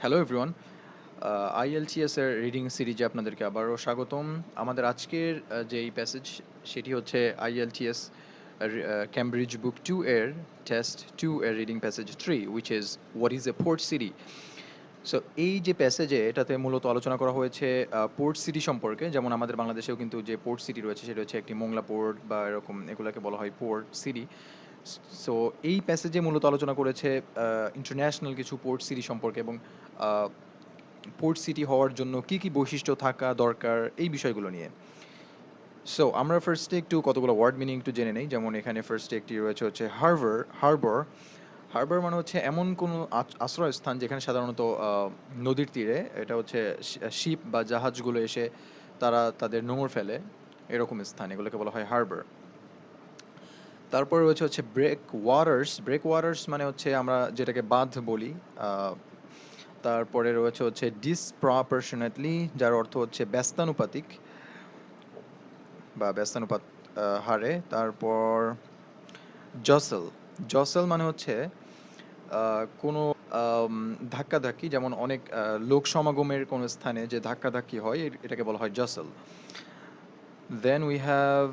Hello everyone, IELTS এর reading সিরিজে আপনাদেরকে আবারও স্বাগতম। আমাদের আজকের যেই প্যাসেজ সেটি হচ্ছে IELTS ক্যামব্রিজ বুক 2 এর টেস্ট 2 এর reading passage 3, which is what is a port city. So এই যে প্যাসেজে এটাতে মূলত আলোচনা করা হয়েছে পোর্ট সিটি সম্পর্কে। যেমন আমাদের বাংলাদেশেও কিন্তু যে পোর্ট সিটি রয়েছে সেটা হচ্ছে একটি মোংলা পোর্ট বা এরকম, এগুলোকে বলা হয় পোর্ট সিটি। সো এই প্যাসেজে মূলত আলোচনা করেছে ইন্টারন্যাশনাল কিছু পোর্ট সিটি সম্পর্কে এবং পোর্ট সিটি হওয়ার জন্য কি কি বৈশিষ্ট্য থাকা দরকার এই বিষয়গুলো নিয়ে। সো আমরা ফার্স্টে একটু কতগুলো ওয়ার্ড মিনিং একটু জেনে নেই। যেমন এখানে ফার্স্টে একটি রয়েছে হচ্ছে হারবার। হারবার হারবার মানে হচ্ছে এমন কোনো আশ্রয়স্থান যেখানে সাধারণত নদীর তীরে এটা হচ্ছে শিপ বা জাহাজগুলো এসে তারা তাদের নোঙর ফেলে, এরকম স্থান, এগুলোকে বলা হয় হারবার। তারপর রয়েছে হচ্ছে ব্রেক ওয়াটার্স। ব্রেক ওয়াটার্স মানে হচ্ছে আমরা যেটাকে বাঁধ বলি। আহ, তারপরে রয়েছে হচ্ছে ডিসপ্রপরশনেটলি, যার অর্থ হচ্ছে ব্যস্তানুপাতিক বা ব্যস্তানুপাত হারে। তারপর জসেল। জসেল মানে হচ্ছে কোনো ধাক্কাধাক্কি, যেমন অনেক লোক সমাগমের কোনো স্থানে যে ধাক্কাধাক্কি হয় এটাকে বলা হয় জসেল। Then we have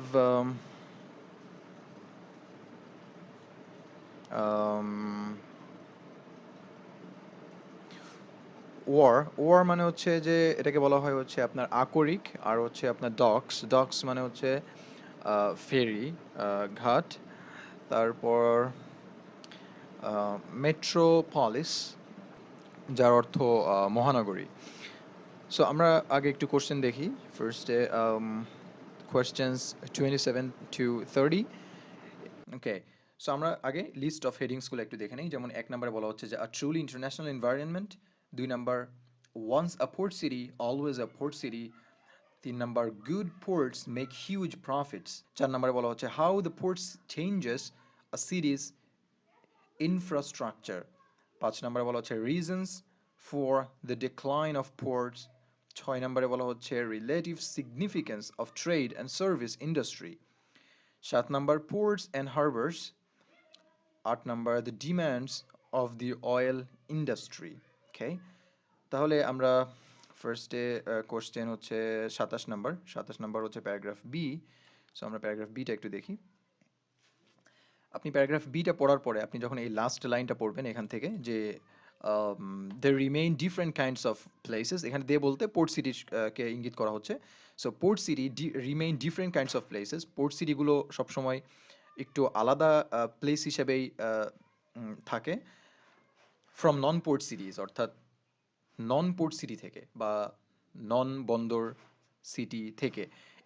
war. War মানে হচ্ছে যে এটাকে বলা হয় হচ্ছে আপনার আকরিক, আর হচ্ছে আপনার ডকস। ডকস মানে হচ্ছে ফেরি, ঘাট। তারপর মেট্রোপলিস, যার অর্থ মহানগরী। সো আমরা আগে একটু কোশ্চেন দেখি ফার্স্টে। Questions 27 to 30। ওকে, সো আমরা আগে লিস্ট অফ হেডিংসগুলো একটু দেখে নিই। যেমন এক নম্বরে বলা হচ্ছে যে আ ট্রুলি ইন্টারন্যাশনাল এনভায়রনমেন্ট। দুই number once a port city always a port city. তিন number good ports make huge profits. চার নাম্বারে বলা হচ্ছে how the ports changes a series infrastructure. পাঁচ নম্বরে বলা হচ্ছে reasons for the decline of ports. ছয় নম্বরে বলা হচ্ছে relative significance of trade and service industry. সাত নম্বর পোর্টস অ্যান্ড হারবার্স। আট number the demands of the oil industry. ওকে, তাহলে আমরা ফার্স্টে কোশ্চেন হচ্ছে 27 নম্বর। 27 নম্বর হচ্ছে প্যারাগ্রাফ বি। সো আমরা প্যারাগ্রাফ বিটা একটু দেখি। আপনি প্যারাগ্রাফ বিটা পড়ার পরে আপনি যখন এই লাস্ট লাইনটা পড়বেন এখান থেকে, যে they remain different kinds of places, এখানে দে বলতে পোর্ট সিটি কে ইঙ্গিত করা হচ্ছে। So port city remain different kinds of places. Port সিটিগুলো সবসময় একটু আলাদা প্লেস হিসেবেই থাকে ফ্রম নন পোর্ট সিটিজ, অর্থাৎ নন পোর্ট সিটি থেকে বা নন বন্দর সিটি থেকে।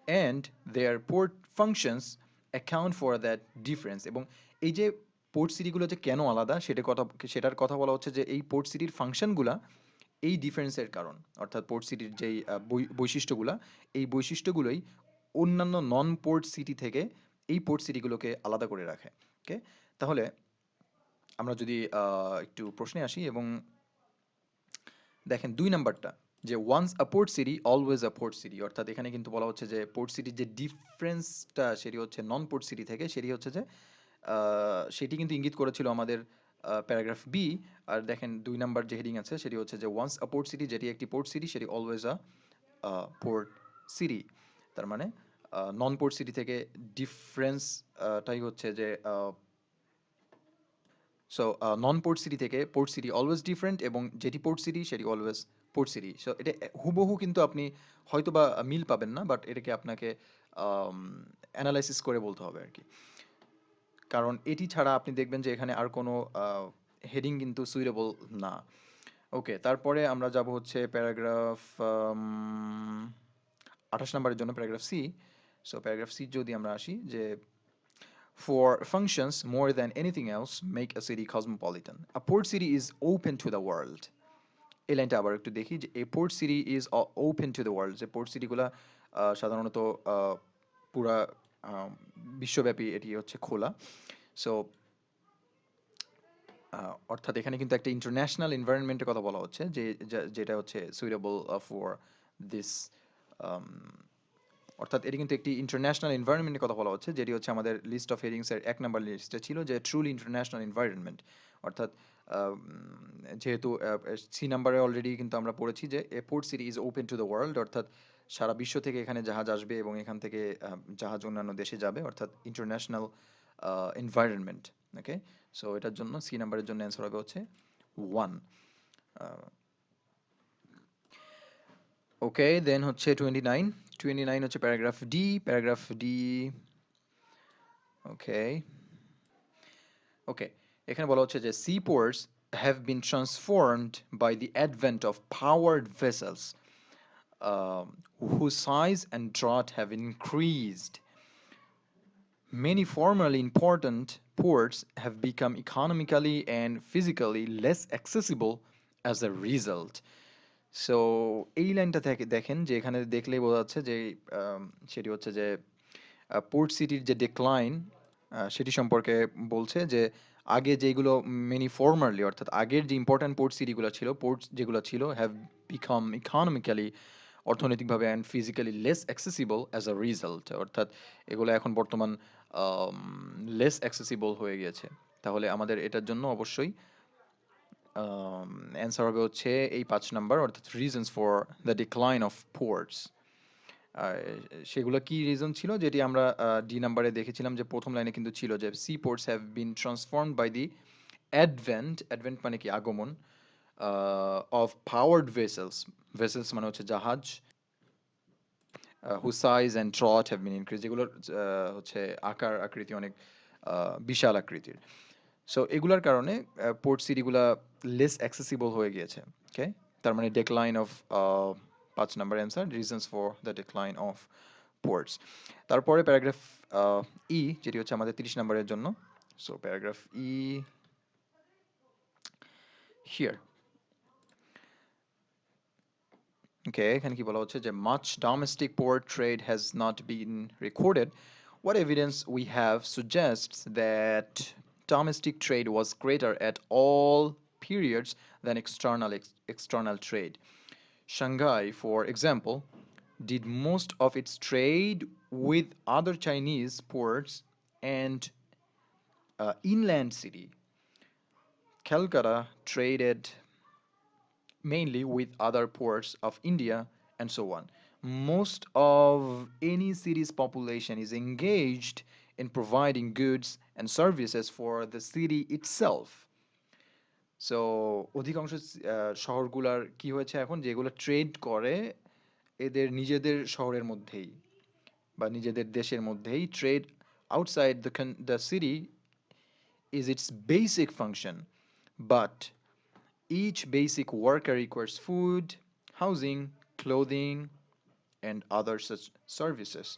And their port functions account for that difference. এবং এই যে পোর্ট সিটিগুলো যে কেন আলাদা সেটার কথা বলা হচ্ছে যে এই পোর্ট সিটির ফাংশনগুলা এই ডিফারেন্সের কারণ। অর্থাৎ পোর্ট সিটির যেই বৈশিষ্ট্যগুলা, এই বৈশিষ্ট্যগুলোই অন্যান্য নন পোর্ট সিটি থেকে এই পোর্ট সিটিগুলোকে আলাদা করে রাখে। ওকে, তাহলে আমরা যদি একটু প্রশ্নে আসি এবং দেখেন দুই নাম্বারটা, যে once a port city always a port city, অর্থাৎ এখানে কিন্তু বলা হচ্ছে যে পোর্ট সিটির যে ডিফারেন্সটা সেটি হচ্ছে নন পোর্ট সিটি থেকে, সেটি হচ্ছে যে সেটি কিন্তু ইঙ্গিত করেছিল আমাদের প্যারাগ্রাফ বি। আর দেখেন দুই নাম্বার যে হেডিং আছে সেটি হচ্ছে যে ওয়ান্স আ পোর্ট সিটি, যেটি একটি পোর্ট সিটি, সেটি অলওয়েজ আ পোর্ট সিটি। তার মানে নন পোর্ট সিটি থেকে ডিফারেন্সটাই হচ্ছে যে সো নন পোর্ট সিটি থেকে পোর্ট সিটি অলওয়েজ ডিফারেন্ট, এবং যেটি পোর্ট সিটি সেটি অলওয়েজ পোর্ট সিটি। সো এটা হুবহু কিন্তু আপনি হয়তো বা মিল পাবেন না, বাট এটাকে আপনাকে অ্যানালাইসিস করে বলতে হবে আর কি। কারণ এটি ছাড়া আপনি দেখবেন যে এখানে আর কোনো হেডিং কিন্তু সুইটেবল না। ওকে, তারপরে আমরা যাব হচ্ছে প্যারাগ্রাফ 28 নম্বরের জন্য, paragraph C. So paragraph C যদি আমরা আসি, যে for functions more than anything else make a city cosmopolitan. A port city is open to the world. এই লাইনটা আবার একটু দেখি, যে a port city is open to the world, যে পোর্ট সিটিগুলা সাধারণত পুরা বিশ্বব্যাপী এটি হচ্ছে খোলা। সো অর্থাৎ এখানে কিন্তু একটা ইন্টারন্যাশনাল এনভায়রনমেন্টের কথা বলা হচ্ছে, যে যেটা হচ্ছে সুইটেবল ফর দিস অর্থাৎ এটি কিন্তু একটি ইন্টারন্যাশনাল এনভায়রনমেন্টের কথা বলা হচ্ছে, যেটি হচ্ছে আমাদের লিস্ট অফ হেডিংসের 1 নাম্বার লিস্টে ছিল, যে ট্রুলি ইন্টারন্যাশনাল এনভায়রনমেন্ট। অর্থাৎ যেহেতু সি নাম্বারে অলরেডি কিন্তু আমরা পড়েছি যে a port city is open to the world, অর্থাৎ সারা বিশ্ব থেকে এখানে জাহাজ আসবে এবং এখান থেকে জাহাজ অন্যান্য দেশে যাবে, অর্থাৎ ইন্টারন্যাশনাল এনভায়রনমেন্ট। ওকে, সো এটার জন্য সি নাম্বারের জন্য অ্যান্সার হবে হচ্ছে 1। ওকে, দেন হচ্ছে 29। 29 হচ্ছে প্যারাগ্রাফ ডি। প্যারাগ্রাফ ডি, ওকে ওকে, এখানে বলা হচ্ছে যে seaports have been transformed by the advent of powered vessels, um, whose size and draught have increased. Many formerly important ports have become economically and physically less accessible as a result. So এই লাইনটা থেকে দেখেন, যে এখানে দেখলেই বোঝা যাচ্ছে যে সেটি হচ্ছে যে পোর্ট সিটির যে ডিক্লাইন সেটি সম্পর্কে বলছে, যে আগে যেগুলো মেনি ফর্মারলি, অর্থাৎ আগের যে ইম্পর্ট্যান্ট পোর্ট সিটিগুলো ছিল, পোর্ট যেগুলো ছিল, হ্যাভ বিকাম ইকোনমিক্যালি, অর্থনৈতিকভাবে and physically less accessible as a result, অর্থাৎ এগুলো এখন বর্তমান লেস অ্যাক্সেসিবল হয়ে গিয়েছে। তাহলে আমাদের এটার জন্য অবশ্যই অ্যান্সার হবে হচ্ছে এই 5 নাম্বার, অর্থাৎ reasons for the decline of ports. সেগুলো কি রিজন ছিল, যেটি আমরা ডি নাম্বারে দেখেছিলাম, যে প্রথম লাইনে কিন্তু ছিল যে sea ports have been transformed by the advent, advent মানে কি আগমন, অফ পাওয়ার্ড ভেসেলস, ভেসেলস মানে হচ্ছে জাহাজ, whose size and draught have been increased, যেগুলোর হচ্ছে আকার আকৃতি অনেক বিশাল আকৃতির। সো এগুলার কারণে পোর্ট সিটিগুলা লেস অ্যাক্সেসিবল হয়ে গিয়েছে। ওকে, তার মানে decline of 5 number answer, reasons for the decline of ports. তারপরে প্যারাগ্রাফ ই, যেটি হচ্ছে আমাদের 30 নাম্বারের জন্য। So paragraph E here. Okay, এখানে কি বলা হচ্ছে যে much domestic port trade has not been recorded. What evidence we have suggests that domestic trade was greater at all periods than external trade. Shanghai, for example, did most of its trade with other Chinese ports and inland city. Calcutta traded mainly with other ports of India, and so on. Most of any city's population is engaged in providing goods and services for the city itself. So অধিকাংশ শহরগুলার কি হয়েছে এখন, যেগুলো trade করে এদের নিজেদের শহরের মধ্যেই বা নিজেদের দেশের মধ্যেই, trade outside the city is its basic function, but each basic worker requires food, housing, clothing, and other such services.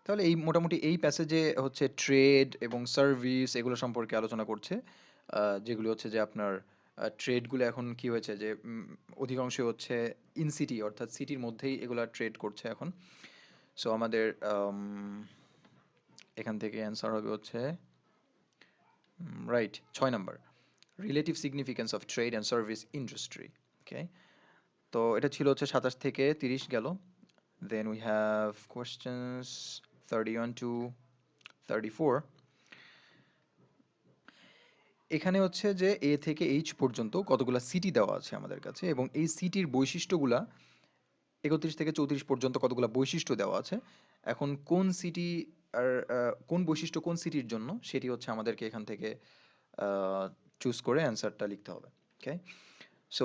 তাহলে এই মোটামুটি এই প্যাসেজে হচ্ছে ট্রেড এবং সার্ভিস এগুলো সম্পর্কে আলোচনা করছে, যেগুলো হচ্ছে যে আপনার ট্রেডগুলো এখন কি হয়েছে, যে অধিকাংশ হচ্ছে ইন সিটি, অর্থাৎ সিটির মধ্যেই এগুলা ট্রেড করছে এখন। সো আমাদের এখান থেকে অ্যান্সার হবে হচ্ছে right 6 number, relative significance of trade and service industry. Okay, তো এটা ছিল হচ্ছে 27 থেকে 30 গেল। Then we have questions 31 to 34। এখানে হচ্ছে যে এ থেকে এইচ পর্যন্ত কতগুলা সিটি দেওয়া আছে আমাদের কাছে, এবং এই সিটির বৈশিষ্ট্যগুলা 31 থেকে 34 পর্যন্ত কতগুলা বৈশিষ্ট্য দেওয়া আছে। এখন কোন সিটি আর কোন বৈশিষ্ট্য কোন সিটির জন্য, সেটি হচ্ছে আমাদেরকে এখান থেকে চুজ করে অ্যান্সারটা লিখতে হবে। ওকে, সো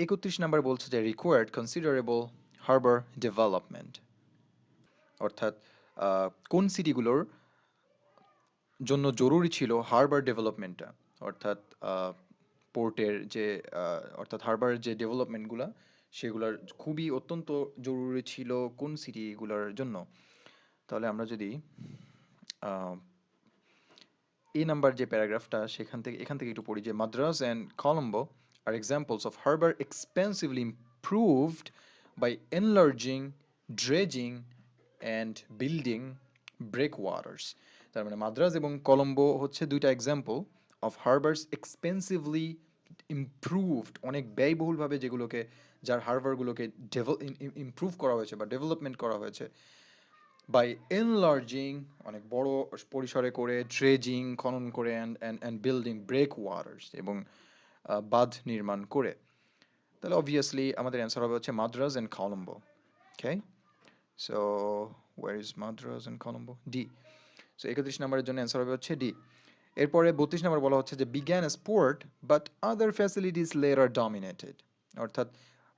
31 নাম্বার বলছে যে রিকোয়ার্ড কনসিডারেবল হারবার ডেভেলপমেন্ট, অর্থাৎ কোন সিটিগুলোর জন্য জরুরি ছিল হারবার ডেভেলপমেন্টটা, অর্থাৎ পোর্টের যে অর্থাৎ হারবারের যে ডেভেলপমেন্টগুলো সেগুলোর খুবই অত্যন্ত জরুরি ছিল কোন সিটিগুলোর জন্য। তাহলে আমরা যদি এই নাম্বার যে প্যারাগ্রাফটা এখান থেকে একটু পড়ি, যে Madras and Colombo are examples of harbour expensively improved by enlarging, dredging and building breakwaters. তার মানে মাদ্রাজ এবং কলম্বো হচ্ছে দুইটা example of harbours expensively improved, অনেক ব্যয়বহুলভাবে যেগুলোকে যার হারবারগুলোকে ইমপ্রুভ করা হয়েছে বা ডেভেলপমেন্ট করা হয়েছে বাই এনলার্জিং, অনেক বড় পরিসরে করে, ড্রেজিং, খনন করে, অ্যান্ড বিল্ডিং ব্রেক ওয়াটার্স, এবং বাঁধ নির্মাণ করে। তাহলে অবভিয়াসলি আমাদের অ্যান্সার হবে হচ্ছে Madras and Colombo. Okay, so where is Madras and Colombo? D. So 31 নম্বরের জন্য অ্যান্সার হবে হচ্ছে ডি। এরপরে 32 নম্বর বলা হচ্ছে যে বিজ্ঞান sport but other facilities later dominated. অর্থাৎ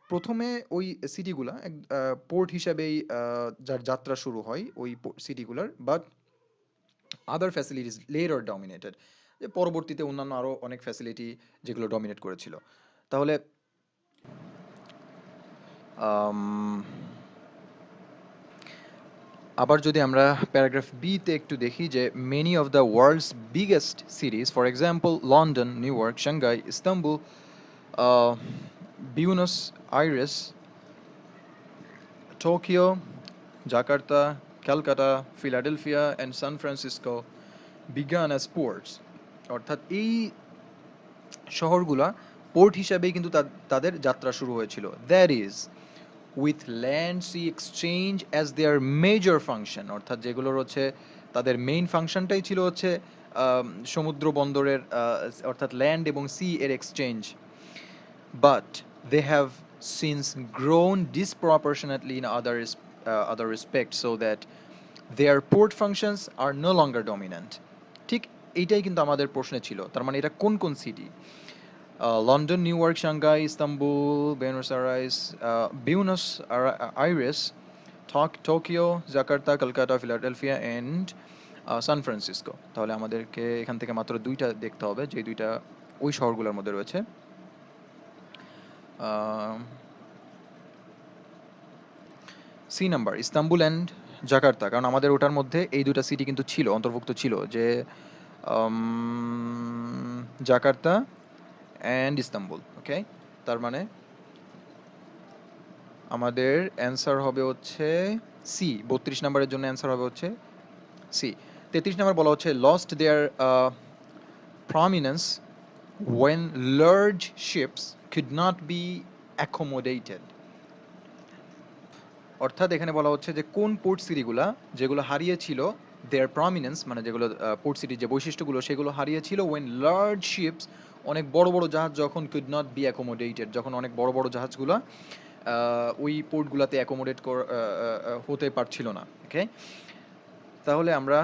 প্রথমে ওই সিটিগুলা পোর্ট হিসাবেই যার যাত্রা শুরু হয় ওই সিটিগুলার, but other facilities later dominated, যে পরবর্তীতে অন্যান্য আরও অনেক ফ্যাসিলিটি যেগুলো ডমিনেট করেছিল। তাহলে আবার যদি আমরা প্যারাগ্রাফ বিতে একটু দেখি যে many of the world's biggest cities, for example London, New York, Shanghai, Istanbul, Buenos Aires, Tokyo, Jakarta, Calcutta, Philadelphia and San Francisco began as ports. অর্থাৎ এই শহরগুলা পোর্ট হিসাবেই কিন্তু তাদের যাত্রা শুরু হয়েছিল। That is with land sea exchange as their major function. অর্থাৎ যেগুলোর হচ্ছে তাদের মেইন ফাংশনটাই ছিল হচ্ছে সমুদ্র বন্দরের, অর্থাৎ ল্যান্ড এবং সি এর exchange. But they have since grown disproportionately in other respects so that their port functions are no longer dominant. ঠিক এইটাই কিন্তু আমাদের প্রশ্নে ছিল। তার মানে এটা কোন কোন city? London, New York, Shanghai, Istanbul, Buenos Aires, Tokyo, Jakarta, Kolkata, Philadelphia and San Francisco. তাহলে আমাদেরকে এখান থেকে মাত্র দুইটা দেখতে হবে, যে দুইটা ওই শহরগুলোর মধ্যে রয়েছে। C number, Istanbul and Jakarta, কারণ আমাদের ওটার মধ্যে এই দুটা সিটি কিন্তু ছিল, অন্তর্ভুক্ত ছিল, যে জাকার্তা অ্যান্ড ইস্তাম্বুল। ওকে, তার মানে আমাদের অ্যান্সার হবে হচ্ছে সি। 32 নম্বরের জন্য অ্যান্সার হবে হচ্ছে সি। 33 নম্বর বলা হচ্ছে lost their prominence when large ships could not be accommodated. অর্থাৎ এখানে বলা হচ্ছে যে কোন পোর্ট সিটিগুলা যেগুলো হারিয়েছিল দেয়ার প্রমিনেন্স, মানে যেগুলো পোর্ট সিটির যে বৈশিষ্ট্যগুলো সেগুলো হারিয়েছিল when large ships, অনেক বড় বড় জাহাজ যখন could not be accommodated, যখন অনেক বড় বড় জাহাজগুলো ওই পোর্টগুলোতে অ্যাকোমোডেট হতে পারছিল না। ওকে, তাহলে আমরা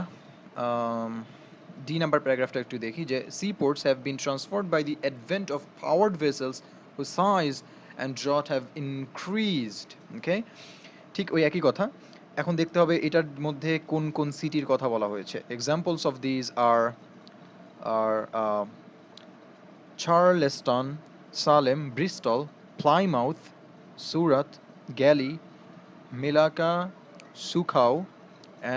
ডি নাম্বার প্যারাগ্রাফটা একটু দেখি যে sea ports have been transferred by the advent of powered vessels whose size and draught have increased. ওকে, ঠিক ওই একই কথা। এখন দেখতে হবে এটার মধ্যে কোন কোন সিটির কথা বলা হয়েছে। Examples of these are Charleston, Salem, Bristol, Plymouth, Surat, Galle, Malacca, Suzhou,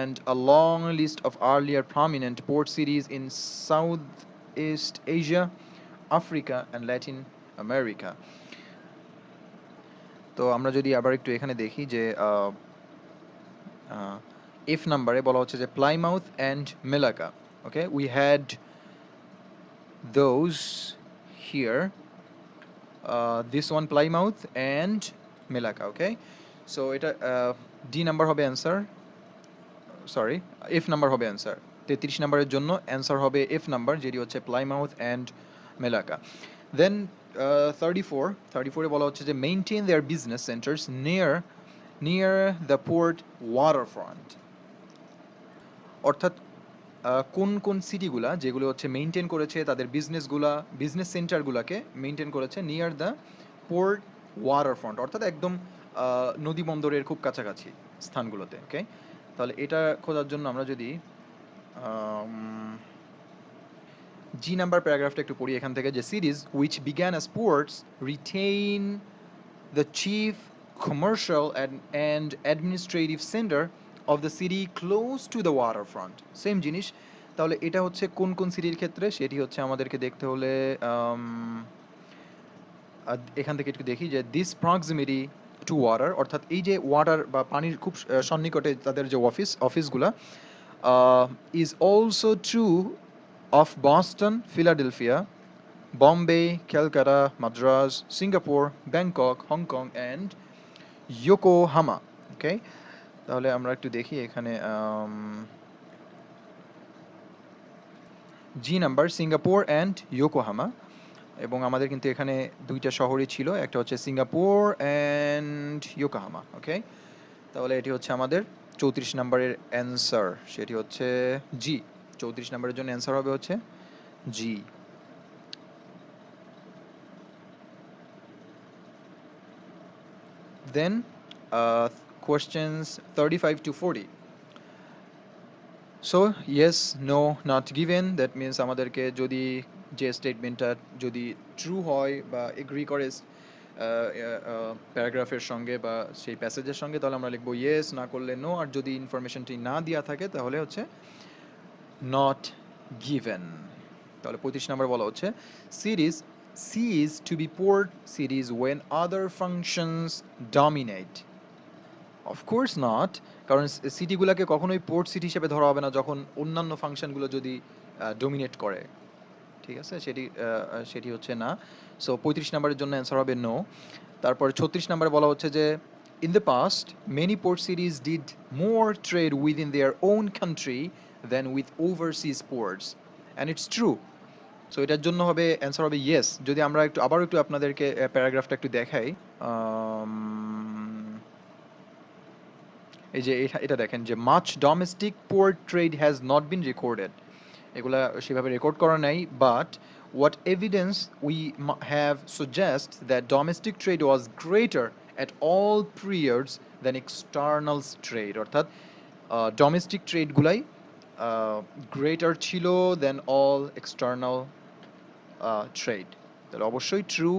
and a long list of earlier prominent port cities in Southeast Asia, Africa and Latin America. তো আমরা যদি আবার একটু এখানে দেখি যে এফ নাম্বারে বলা হচ্ছে যে Plymouth and মেলাকা। Okay, we had those here, this one Plymouth and মেলাকা। Okay, so এটা ডি নাম্বার হবে অ্যান্সার, সরি এফ নাম্বার হবে অ্যান্সার। 33 নম্বরের জন্য অ্যান্সার হবে এফ নাম্বার, যেটি হচ্ছে প্লাইমাউথ অ্যান্ড মেলাকা। দেন 34 বলা হচ্ছে যে maintain their business centres near the port waterfront. অর্থাৎ কোন কোন সিটিগুলা যেগুলো হচ্ছে মেইনটেইন করেছে তাদের বিজনেস সেন্টারগুলোকে মেইনটেইন করেছে নিয়ার দ্য পোর্ট ওয়াটারফ্রন্ট, অর্থাৎ একদম নদী বন্দরের খুব কাছাকাছি স্থানগুলোতে। ওকে, তাহলে এটা খোঁজার জন্য আমরা যদি জি নাম্বার প্যারাগ্রাফটা একটু পড়ি এখান থেকে যে series which began as ports retain the chief commercial and administrative centre of the city close to the water front. Same জিনিস। তাহলে এটা হচ্ছে কোন কোন সিটির ক্ষেত্রে, সেটি হচ্ছে আমাদেরকে দেখতে হলে এখান থেকে একটু দেখি যে দিস প্রক্সিমিটি টু ওয়াটার, অর্থাৎ এই যে ওয়াটার বা পানির খুব সন্নিকটে তাদের যে অফিসগুলা, is also true of Boston, Philadelphia, Bombay, Calcutta, Madras, Singapore, Bangkok, Hong Kong and Yokohama. Okay, তাহলে আমরা একটু দেখি এখানে G number Singapore and Yokohama, এবং আমাদের কিন্তু এখানে দুইটা শহরই ছিল, একটা হচ্ছে সিঙ্গাপুর অ্যান্ড ইয়োকোহামা। ওকে, তাহলে এটি হচ্ছে আমাদের 34 নম্বরের অ্যান্সার, সেটি হচ্ছে জি। 34 নম্বরের জন্য অ্যান্সার হবে হচ্ছে জি। Then questions 35 to 40. So yes, no, not given, that means আমাদেরকে যদি যে স্টেটমেন্টটা যদি ট্রু হয় বা এগ্রি করে প্যারাগ্রাফের সঙ্গে বা সেই প্যাসেজের সঙ্গে, তাহলে আমরা লিখবো ইয়েস, না করলে নো, আর যদি ইনফরমেশনটি না দেওয়া থাকে তাহলে হচ্ছে নট গিভেন। তাহলে 35 নম্বর বলা হচ্ছে series cease to be port cities when other functions dominate. Of course not, কারণ সিটিগুলোকে কখনোই পোর্ট সিটি হিসেবে ধরা হবে না যখন অন্যান্য ফাংশনগুলো যদি ডোমিনেট করে, ঠিক আছে, সেটি হচ্ছে না। সো 35 নম্বরের জন্য অ্যান্সার হবে নো। তারপর 36 নম্বরে বলা হচ্ছে যে in the past many port cities did more trade within their own country than with overseas ports, and it's true. So এটার জন্য হবে অ্যান্সার হবে ইয়েস। যদি আমরা আবারও একটু আপনাদেরকে প্যারাগ্রাফটা একটু দেখাই, এই যে এটা দেখেন যে much domestic port trade has not been recorded, এগুলা সেভাবে রেকর্ড করা নাই, but what evidence we have suggests that domestic trade was greater at all periods than external trade, অর্থাৎ ডোমেস্টিক ট্রেডগুলাই গ্রেটার ছিল দেন অল এক্সটার্নাল ট্রেড। তাহলে অবশ্যই true,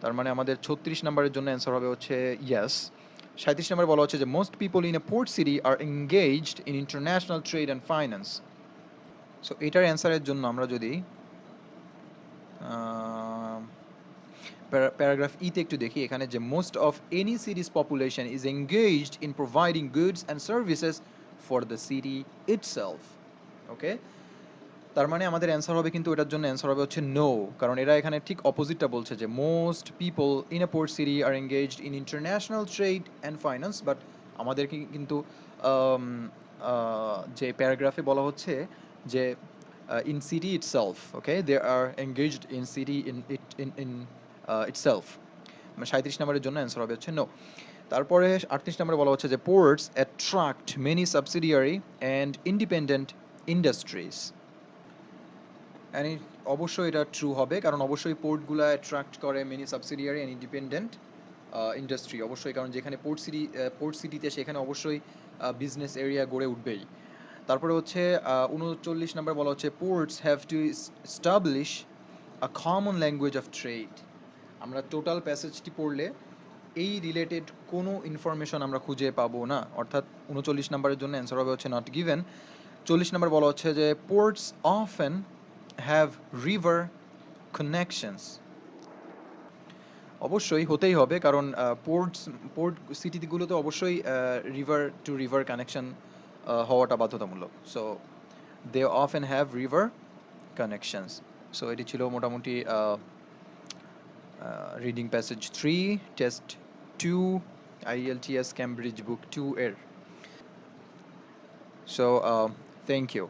তার মানে আমাদের 36 নম্বরের জন্য অ্যান্সার হবে হচ্ছে ইয়েস। 37 নম্বরে বলা হচ্ছে যে most people in a port city are engaged in international trade and finance. So এটার অ্যান্সারের জন্য আমরা যদি প্যারাগ্রাফ ইতে একটু দেখি, এখানে যে most of any cities population is engaged in providing goods and services for the city itself. Okay, তার মানে আমাদের অ্যান্সার হবে কিন্তু এটার জন্য অ্যান্সার হবে হচ্ছে নো, কারণ এরা এখানে ঠিক অপোজিটটা বলছে যে most people in a port city are engaged in international trade and finance, but আমাদেরকে কিন্তু যে প্যারাগ্রাফে বলা হচ্ছে যে in city itself, okay, they are engaged in city in itself. 37 নম্বরের জন্য অ্যান্সার হবে হচ্ছে নো। তারপরে 38 নম্বরে বলা হচ্ছে যে ports attract many subsidiary and independent industries, অবশ্যই এটা ট্রু হবে, কারণ অবশ্যই পোর্টগুলো অ্যাট্রাক্ট করে many subsidiary and independent industry, অবশ্যই, কারণ যেখানে পোর্ট সিটিতে সেখানে অবশ্যই বিজনেস এরিয়া গড়ে উঠবেই। তারপরে হচ্ছে 39 নম্বর বলা হচ্ছে ports have to establish a common language of trade. আমরা টোটাল প্যাসেজটি পড়লে এই রিলেটেড কোনো ইনফরমেশন আমরা খুঁজে পাবো না, অর্থাৎ 39 নম্বরের জন্য অ্যান্সার হবে হচ্ছে নট গিভেন। 40 নম্বর বলা হচ্ছে যে ports often have river connections, অবশ্যই হতেই হবে, কারণ পোর্ট সিটিগুলোতে অবশ্যই রিভার টু রিভার কানেকশন হওয়াটা বাধ্যতামূলক। So they often have river connections. So এটি ছিল মোটামুটি reading passage 3 test 2 IELTS Cambridge book 2 এর। So thank you.